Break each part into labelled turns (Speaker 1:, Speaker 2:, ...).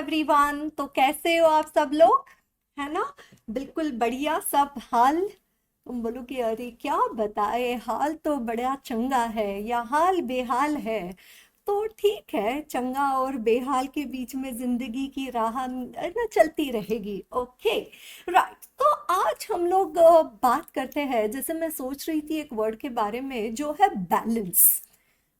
Speaker 1: Everyone. तो कैसे हो आप सब लोग? है ना? बिल्कुल बढ़िया सब हाल। तुम बोलो कि अरे क्या बताए, हाल तो बड़ा चंगा है या हाल बेहाल है। तो ठीक है, चंगा और बेहाल के बीच में जिंदगी की राह ना चलती रहेगी। Okay, right. तो आज हम लोग बात करते हैं, जैसे मैं सोच रही थी एक वर्ड के बारे में जो है बैलेंस।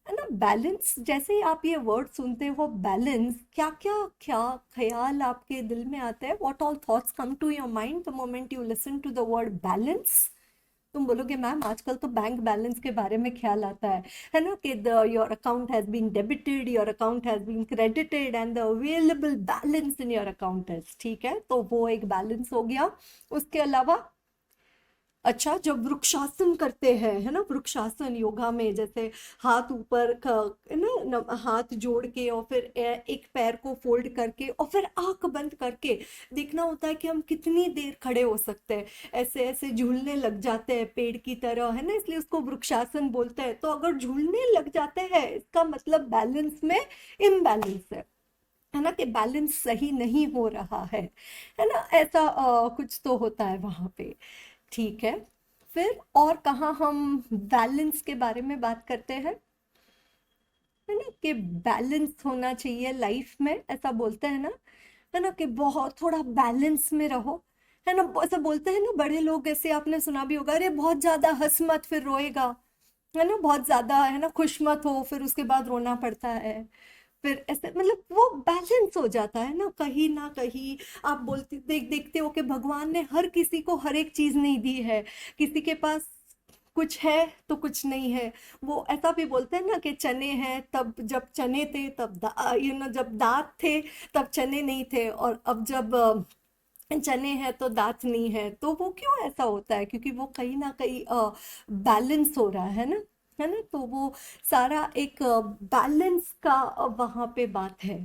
Speaker 1: है ना? बैलेंस, जैसे ही आप ये वर्ड सुनते हो बैलेंस, क्या क्या क्या ख्याल आपके दिल में आता है? What all thoughts come to your mind the moment you listen to the word balance? तुम बोलोगे मैम आजकल तो बैंक बैलेंस के बारे में ख्याल आता है ना, कि the your account has been debited, your account has been credited and the available balance in your account is, ठीक है, तो वो एक बैलेंस हो गया। उसके अलावा अच्छा, जब वृक्षासन करते हैं, है ना, वृक्षासन योगा में जैसे हाथ ऊपर है ना, हाथ जोड़ के और फिर एक पैर को फोल्ड करके और फिर आंख बंद करके देखना होता है कि हम कितनी देर खड़े हो सकते हैं। ऐसे ऐसे झूलने लग जाते हैं पेड़ की तरह, है ना, इसलिए उसको वृक्षासन बोलते हैं। तो अगर झूलने लग जाते हैं इसका मतलब बैलेंस में इम्बैलेंस है ना, कि बैलेंस सही नहीं हो रहा है ना, ऐसा कुछ तो होता है वहां पे। ठीक है, फिर और कहाँ हम बैलेंस के बारे में बात करते हैं? है ना, कि बैलेंस होना चाहिए लाइफ में, ऐसा बोलते हैं ना, है ना, कि बहुत थोड़ा बैलेंस में रहो। है ना, ऐसा बोलते हैं ना बड़े लोग, ऐसे आपने सुना भी होगा, अरे बहुत ज्यादा हंस मत फिर रोएगा। है ना, बहुत ज्यादा है ना खुश मत हो फिर उसके बाद रोना पड़ता है। फिर ऐसे मतलब वो बैलेंस हो जाता है ना कहीं। आप बोलते देखते हो कि भगवान ने हर किसी को हर एक चीज नहीं दी है। किसी के पास कुछ है तो कुछ नहीं है। वो ऐसा भी बोलते हैं ना कि चने हैं तब जब चने थे, तब जब दांत थे तब चने नहीं थे, और अब जब चने हैं तो दांत नहीं है। तो वो क्यों ऐसा होता है? क्योंकि वो कहीं ना कहीं बैलेंस हो रहा है ना, तो वो सारा एक बैलेंस का वहाँ पे बात है।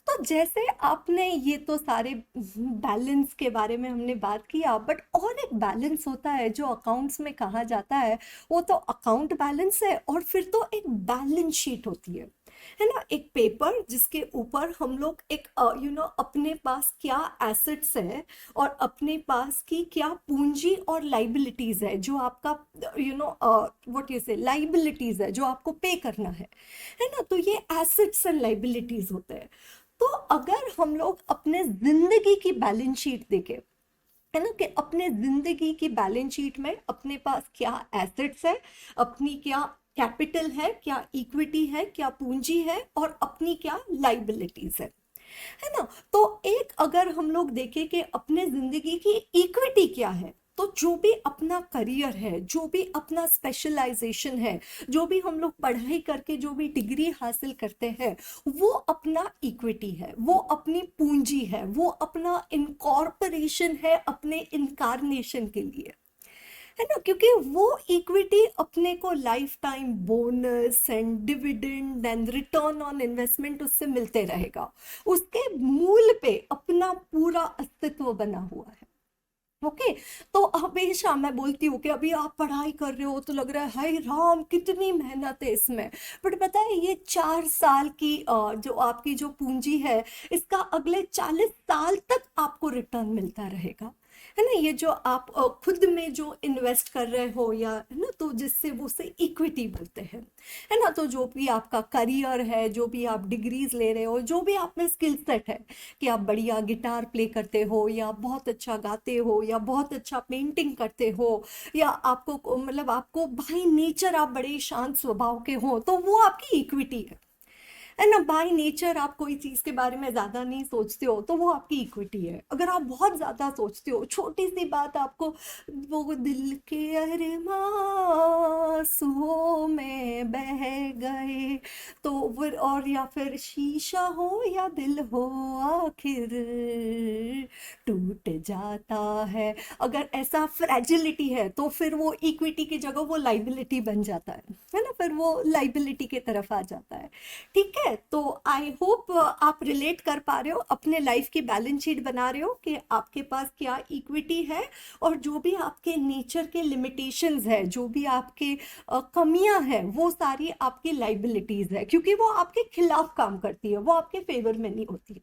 Speaker 1: तो जैसे आपने ये तो सारे बैलेंस के बारे में हमने बात किया, बट और एक बैलेंस होता है जो अकाउंट्स में कहा जाता है। वो तो अकाउंट बैलेंस है, और फिर तो एक बैलेंस शीट होती है ना, एक पेपर जिसके ऊपर हम लोग एक अपने पास क्या एसेट्स है और अपने पास की क्या पूंजी और लाइबिलिटीज है, जो आपका व्हाट यू से लाइबिलिटीज है जो आपको पे करना है ना, तो ये एसेट्स एंड लाइबिलिटीज होते हैं। तो अगर हम लोग अपने जिंदगी की बैलेंस शीट देखें, है ना, कि अपने जिंदगी की बैलेंस शीट में अपने पास क्या एसेट्स है, अपनी क्या कैपिटल है, क्या इक्विटी है, क्या पूंजी है, और अपनी क्या लाइबिलिटीज है ना। तो एक अगर हम लोग देखें कि अपने जिंदगी की इक्विटी क्या है, तो जो भी अपना करियर है, जो भी अपना स्पेशलाइजेशन है, जो भी हम लोग पढ़ाई करके जो भी डिग्री हासिल करते हैं, वो अपना इक्विटी है, वो अपनी पूंजी है, वो अपना इनकॉर्पोरेशन है अपने इनकारनेशन के लिए, है ना, क्योंकि वो इक्विटी अपने को life time bonus and dividend and return on investment उससे मिलते रहेगा। उसके मूल पे अपना पूरा अस्तित्व बना हुआ है। ओके, तो हमेशा मैं बोलती हूँ कि अभी आप पढ़ाई कर रहे हो तो लग रहा है हाय राम कितनी मेहनत है इसमें, बट पता है ये 4 साल की जो आपकी जो पूंजी है, इसका अगले 40 साल तक आपको रिटर्न मिलता रहेगा। है ना, ये जो आप खुद में जो इन्वेस्ट कर रहे हो, या है ना, तो जिससे वो से इक्विटी बोलते हैं। है ना, तो जो भी आपका करियर है, जो भी आप डिग्रीज ले रहे हो, जो भी आप में स्किल सेट है, कि आप बढ़िया गिटार प्ले करते हो, या बहुत अच्छा गाते हो, या बहुत अच्छा पेंटिंग करते हो, या आपको मतलब आपको बाई नेचर आप बड़े शांत स्वभाव के हो, तो वो आपकी इक्विटी है ना। बाय नेचर आप कोई चीज के बारे में ज्यादा नहीं सोचते हो तो वो आपकी इक्विटी है। अगर आप बहुत ज्यादा सोचते हो, छोटी सी बात आपको, वो दिल के अरमां में बह गए, तो फिर, और या फिर शीशा हो या दिल हो, आखिर टूट जाता अगर ऐसा फ्रेजिलिटी है, तो फिर वो इक्विटी की जगह वो लाइबिलिटी बन जाता है ना, फिर वो लाइबिलिटी की तरफ आ जाता है। ठीक है, तो आई होप आप रिलेट कर पा रहे हो, अपने लाइफ की बैलेंस शीट बना रहे हो कि आपके पास क्या इक्विटी है, और जो भी आपके नेचर के लिमिटेशंस है, जो भी आपके कमियां हैं, वो सारी आपकी लाइबिलिटीज है, क्योंकि वो आपके खिलाफ काम करती है, वो आपके फेवर में नहीं होती है।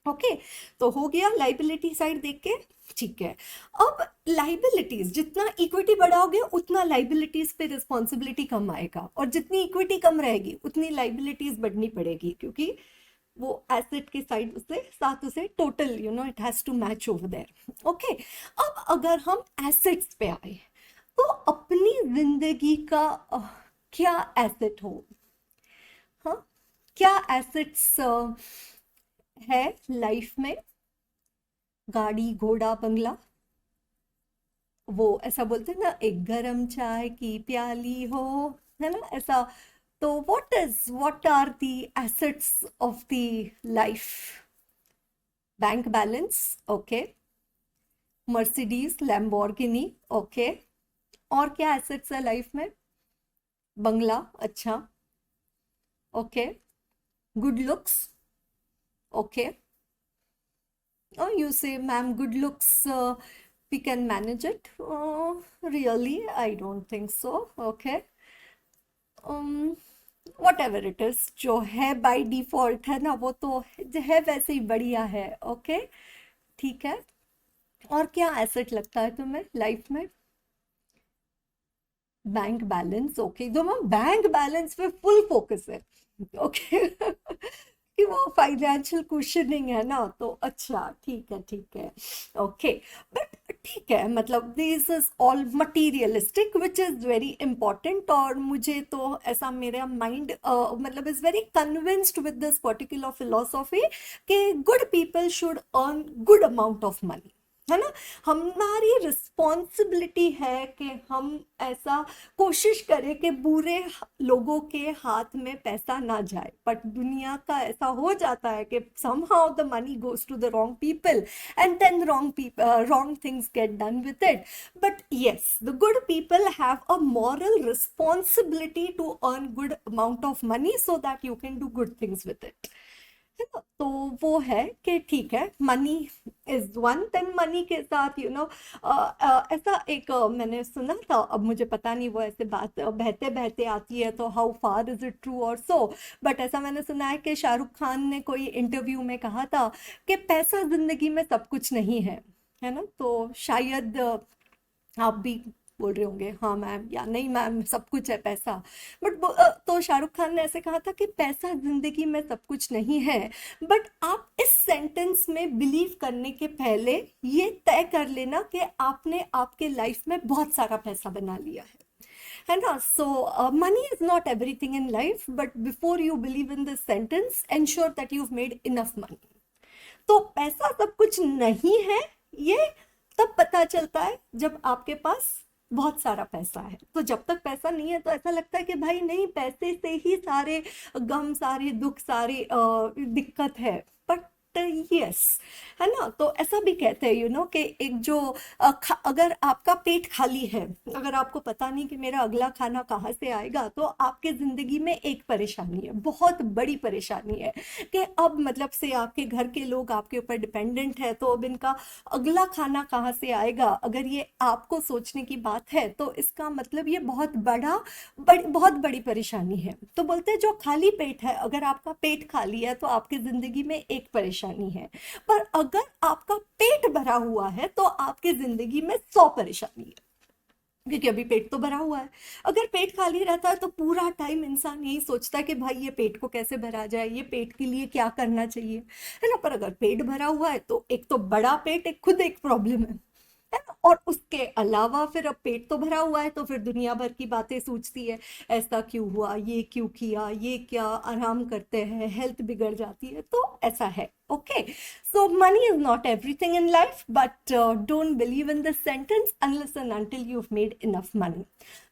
Speaker 1: ओके, तो हो गया लाइबिलिटी साइड देख के। ठीक है, अब लाइबिलिटीज जितना इक्विटी बढ़ाओगे उतना लाइबिलिटीज पे रिस्पॉन्सिबिलिटी कम आएगा, और जितनी इक्विटी कम रहेगी उतनी लाइबिलिटीज बढ़नी पड़ेगी, क्योंकि वो एसेट के साइड से साथ उसे total it has to match over there. Okay, अब अगर हम एसेट्स पे आए तो अपनी जिंदगी का क्या एसेट हो, हाँ, क्या एसेट्स है लाइफ में? गाड़ी, घोड़ा, बंगला, वो ऐसा बोलते हैं ना, एक गरम चाय की प्याली हो, है ना ऐसा। तो what are the assets of the life? Bank balance, okay, Mercedes, Lamborghini, okay, और क्या एसेट्स है लाइफ में? बंगला, अच्छा, okay, good looks, okay. Oh, you say, ma'am, good looks, we can manage it. Really, I don't think so. Okay. Um, Whatever it is, जो है by default है ना, वो तो है वैसे ही बढ़िया है। ओके, ठीक है। और क्या एसेट लगता है तुम्हें लाइफ में? बैंक बैलेंस, ओके, जो मैं बैंक बैलेंस पे फुल फोकस है। ओके कि वो फाइनेंशियल कुशनिंग है ना, तो अच्छा, ठीक है, ठीक है, ओके। बट ठीक है, मतलब this is all materialistic which is very important, और मुझे तो ऐसा मेरा माइंड मतलब is very convinced with this particular philosophy कि good people should earn good amount of money, है ना। हमारी रिस्पॉन्सिबिलिटी है कि हम ऐसा कोशिश करें कि बुरे लोगों के हाथ में पैसा ना जाए, बट दुनिया का ऐसा हो जाता है कि somehow the money goes to the wrong people, and then wrong things get done with it. But yes, the good people have a moral responsibility to earn good amount of money so that you can do good things with it, है ना। तो वो है कि ठीक है, money is one, then money के साथ ऐसा एक मैंने सुना था, अब मुझे पता नहीं वो ऐसे बात बहते बहते आती है तो how far is it true और सो, बट ऐसा मैंने सुना है कि शाहरुख खान ने कोई इंटरव्यू में कहा था कि पैसा जिंदगी में सब कुछ नहीं है ना। तो शायद आप भी बोल रहे होंगे हाँ मैम, या नहीं मैम, सब कुछ है पैसा। बट तो शाहरुख खान ने ऐसे कहा था कि पैसा जिंदगी में सब कुछ नहीं है, बट आप इस सेंटेंस में बिलीव करने के पहले ये तय कर लेना कि आपने आपके लाइफ में बहुत सारा पैसा बना लिया है ना। So money is not everything in life, but before you believe in this sentence ensure that you made enough money. तो पैसा सब कुछ नहीं है, ये तब पता चलता है जब आपके पास बहुत सारा पैसा है। तो जब तक पैसा नहीं है तो ऐसा लगता है कि भाई नहीं, पैसे से ही सारे गम, सारे दुख, सारे दिक्कत है। बट यस, है ना। तो ऐसा भी कहते हैं कि एक जो अगर आपका पेट खाली है, अगर आपको पता नहीं कि मेरा अगला खाना कहाँ से आएगा, तो आपके जिंदगी में एक परेशानी है, बहुत बड़ी परेशानी है कि अब मतलब से आपके घर के लोग आपके ऊपर डिपेंडेंट है, तो अब इनका अगला खाना कहाँ से आएगा। अगर ये आपको सोचने की बात है तो इसका मतलब ये बहुत बड़ी परेशानी है। तो बोलते हैं जो खाली पेट है, अगर आपका पेट खाली है तो आपकी जिंदगी में एक परेशानी है, पर अगर आपका पेट भरा हुआ है तो आपकी जिंदगी में 100 परेशानी है, क्योंकि अभी पेट तो भरा हुआ है। अगर पेट खाली रहता है तो पूरा टाइम इंसान यही सोचता है कि भाई ये पेट को कैसे भरा जाए, ये पेट के लिए क्या करना चाहिए, है ना। पर अगर पेट भरा हुआ है तो एक तो बड़ा पेट एक खुद एक प्रॉब्लम है ना। और उसके अलावा फिर अब पेट तो भरा हुआ है तो फिर दुनिया भर की बातें सोचती है, ऐसा क्यों हुआ, ये क्यों किया, ये क्या, आराम करते हैं, हेल्थ बिगड़ जाती है, तो ऐसा है। Okay, so money is not everything in life, but don't believe in this sentence unless and until you've made enough money.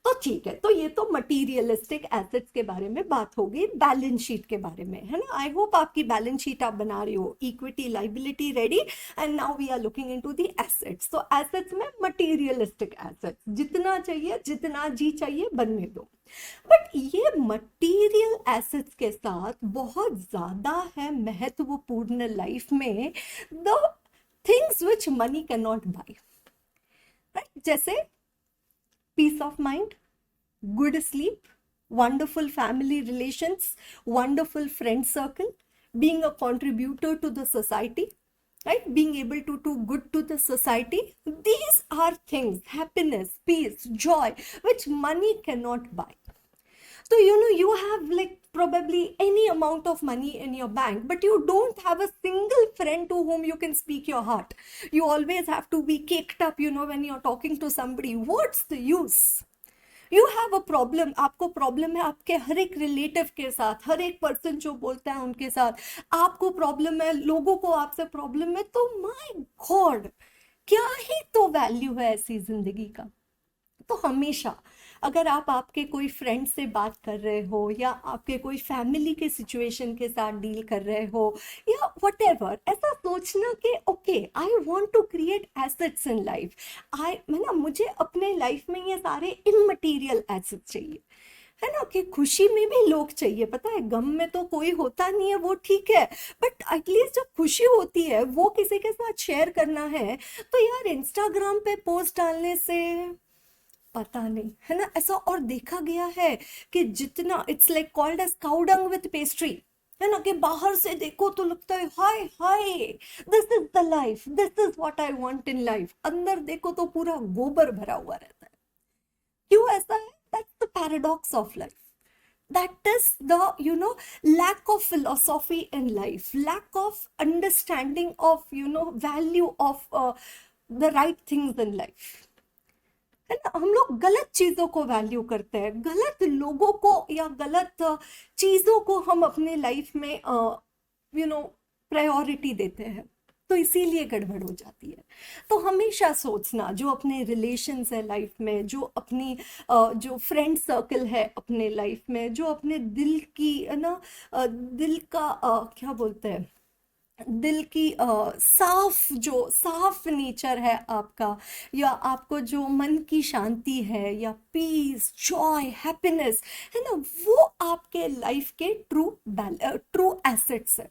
Speaker 1: तो ठीक है, तो ये तो मटीरियलिस्टिक एसेट्स के बारे में बात हो गई, बैलेंस शीट के बारे में, है ना। आई होप आपकी बैलेंस शीट आप बना रहे हो, equity, liability ready, and now we are looking into the assets. तो एसेट्स में मटीरियलिस्टिक एसेट्स, जितना चाहिए, जितना जी चाहिए बनने दो। बट ये मटेरियल एसेट्स के साथ बहुत ज्यादा है महत्वपूर्ण लाइफ में, the things which money can not buy, right. जैसे peace of mind, good sleep, wonderful family relations, wonderful friend circle, being a contributor to the society, right? Being able to do good to the society. These are things, happiness, peace, joy, which money cannot buy. So, you have like probably any amount of money in your bank, but you don't have a single friend to whom you can speak your heart. You always have to be caked up, when you're talking to somebody. What's the use? You have a problem, आपको problem है आपके हर एक relative के साथ, हर एक person जो बोलता है उनके साथ आपको प्रॉब्लम है, लोगों को आपसे प्रॉब्लम है, तो माय गॉड क्या ही तो वैल्यू है ऐसी जिंदगी का। तो हमेशा अगर आप आपके कोई फ्रेंड से बात कर रहे हो या आपके कोई फैमिली के सिचुएशन के साथ डील कर रहे हो या व्हाटएवर, ऐसा सोचना कि okay I want to create assets in life. मुझे अपने लाइफ में ये सारे इममटीरियल एसेट्स चाहिए, है ना, कि खुशी में भी लोग चाहिए। पता है गम में तो कोई होता नहीं है, वो ठीक है, बट एटलीस्ट जब खुशी होती है वो किसी के साथ शेयर करना है। तो यार इंस्टाग्राम पे पोस्ट डालने से पता नहीं, है ना, ऐसा और देखा गया है कि जितना it's like called as cow dung with pastry, है ना, कि बाहर से देखो तो लगता है हाय हाय this is the life, this is what I want in life, अंदर देखो तो पूरा गोबर भरा हुआ रहता है। क्यों ऐसा है? That's the paradox of life, that is the lack of philosophy in life, lack of understanding of value of the right things in life, है ना। हम लोग गलत चीजों को वैल्यू करते हैं, गलत लोगों को या गलत चीजों को हम अपने लाइफ में प्रायोरिटी देते हैं, तो इसीलिए गड़बड़ हो जाती है। तो हमेशा सोचना, जो अपने रिलेशंस है लाइफ में, जो अपनी जो फ्रेंड सर्कल है अपने लाइफ में, जो अपने दिल की दिल का क्या बोलते हैं, दिल की साफ नेचर है आपका, या आपको जो मन की शांति है या पीस, जॉय, हैप्पीनेस, है ना, वो आपके लाइफ के ट्रू एसेट्स है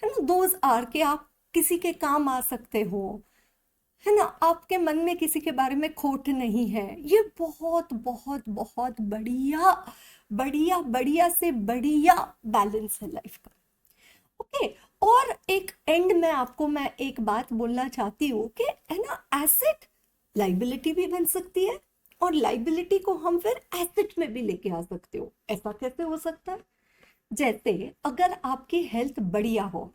Speaker 1: ना। दोज आर के आप किसी के काम आ सकते हो, है ना, आपके मन में किसी के बारे में खोट नहीं है। ये बहुत बहुत बहुत बढ़िया बढ़िया बढ़िया से बढ़िया बैलेंस है लाइफ का। ओके और एक एंड में आपको मैं एक बात बोलना चाहती हूँ कि है ना, एसेट लाइबिलिटी भी बन सकती है और लाइबिलिटी को हम फिर एसेट में भी लेके आ सकते हो। ऐसा कैसे हो सकता है? जैसे अगर आपकी हेल्थ बढ़िया हो,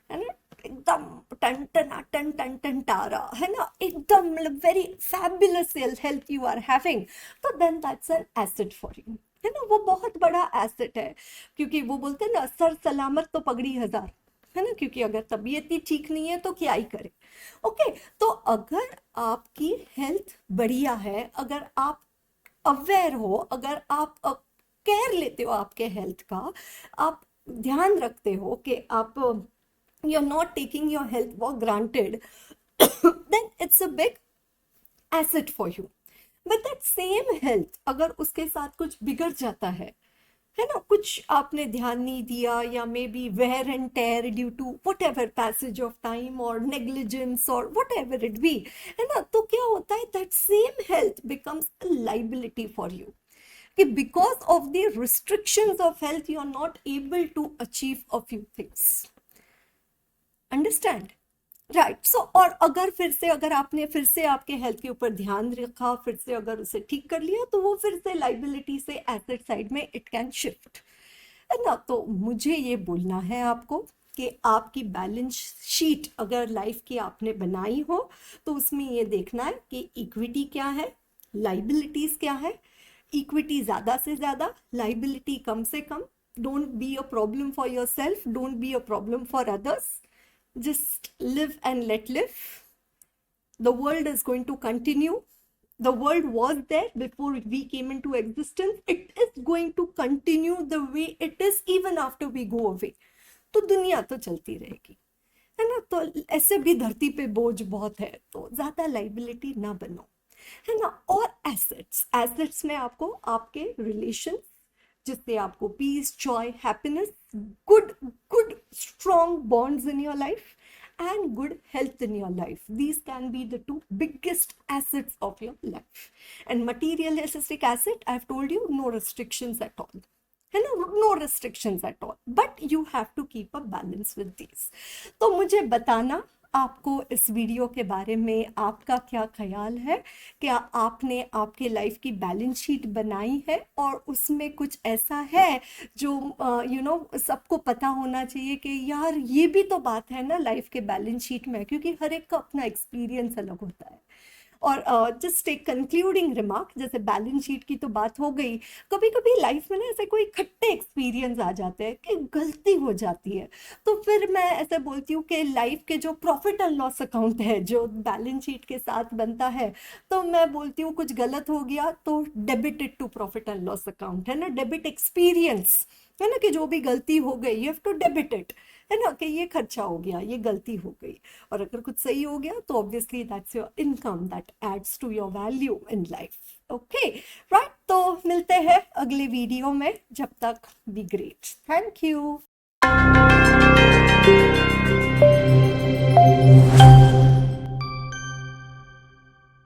Speaker 1: है ना, एकदम टन टन टन टन टन टारा, है ना, एकदम very fabulous health you are having, तो then that's an asset for you, है ना। वो बहुत बड़ा एसेट है, क्योंकि वो बोलते हैं ना, सर सलामत तो पगड़ी हजार, है ना, क्योंकि अगर तबीयत ही ठीक नहीं है तो क्या ही करे। ओके तो अगर आपकी हेल्थ बढ़िया है, अगर आप अवेयर हो, अगर आप केयर लेते हो आपके हेल्थ का, आप ध्यान रखते हो कि आप you are not taking your health for granted, then it's a big asset for you. But that same health अगर उसके साथ कुछ बिगड़ जाता है ना, कुछ आपने ध्यान नहीं दिया, या may be wear and tear due to whatever passage of time और नेग्लिजेंस और वट एवर इट बी, है ना, तो क्या होता है, that same health becomes a liability for you, कि because of the restrictions of health you are not able to achieve a few things. Understand? Right. So और अगर आपने फिर से आपके हेल्थ के ऊपर ध्यान रखा, फिर से अगर उसे ठीक कर लिया, तो वो फिर से लाइबिलिटी से एसेट साइड में इट कैन शिफ्ट, है ना। तो मुझे ये बोलना है आपको कि आपकी बैलेंस शीट अगर लाइफ की आपने बनाई हो, तो उसमें ये देखना है कि इक्विटी क्या है, लाइबिलिटीज क्या है। इक्विटी ज़्यादा से ज़्यादा, लाइबिलिटी कम से कम। Don't be a problem for yourself, don't be a problem for others, just live and let live. The world is going to continue. The world was there before we came into existence. It is going to continue the way it is even after we go away. तो दुनिया तो चलती रहेगी, है ना। तो ऐसे भी धरती पे बोझ बहुत है, तो ज्यादा लाइबिलिटी ना बनो, है ना। और एसेट्स में आपको आपके रिलेशन, जिससे आपको peace, joy, happiness, good strong bonds in your life and good health in your life, these can be the two biggest assets of your life. And materialistic asset, I've told you, no restrictions at all. है ना, no restrictions at all, but you have to keep a balance with this. तो मुझे बताना आपको इस video के बारे में आपका क्या ख्याल है। क्या आपने आपके लाइफ की बैलेंस शीट बनाई है और उसमें कुछ ऐसा है जो सबको पता होना चाहिए कि यार ये भी तो बात है ना लाइफ के बैलेंस शीट में, क्योंकि हर एक का अपना एक्सपीरियंस अलग होता है। और जस्ट एक कंक्लूडिंग रिमार्क, जैसे बैलेंस शीट की तो बात हो गई, कभी कभी लाइफ में ना ऐसे कोई खट्टे एक्सपीरियंस आ जाते हैं कि गलती हो जाती है, तो फिर मैं ऐसे बोलती हूँ कि लाइफ के जो प्रॉफिट एंड लॉस अकाउंट है जो बैलेंस शीट के साथ बनता है, तो मैं बोलती हूँ कुछ गलत हो गया तो debit it to profit and loss account, है ना, डेबिट एक्सपीरियंस, है ना, कि जो भी गलती हो गई you have to debit it, है ना, कि ये खर्चा हो गया, ये गलती हो गई। और अगर कुछ सही हो गया तो obviously that's your income that adds to your value in life. Okay, right, तो मिलते हैं अगले वीडियो में, जब तक बी ग्रेट, थैंक यू।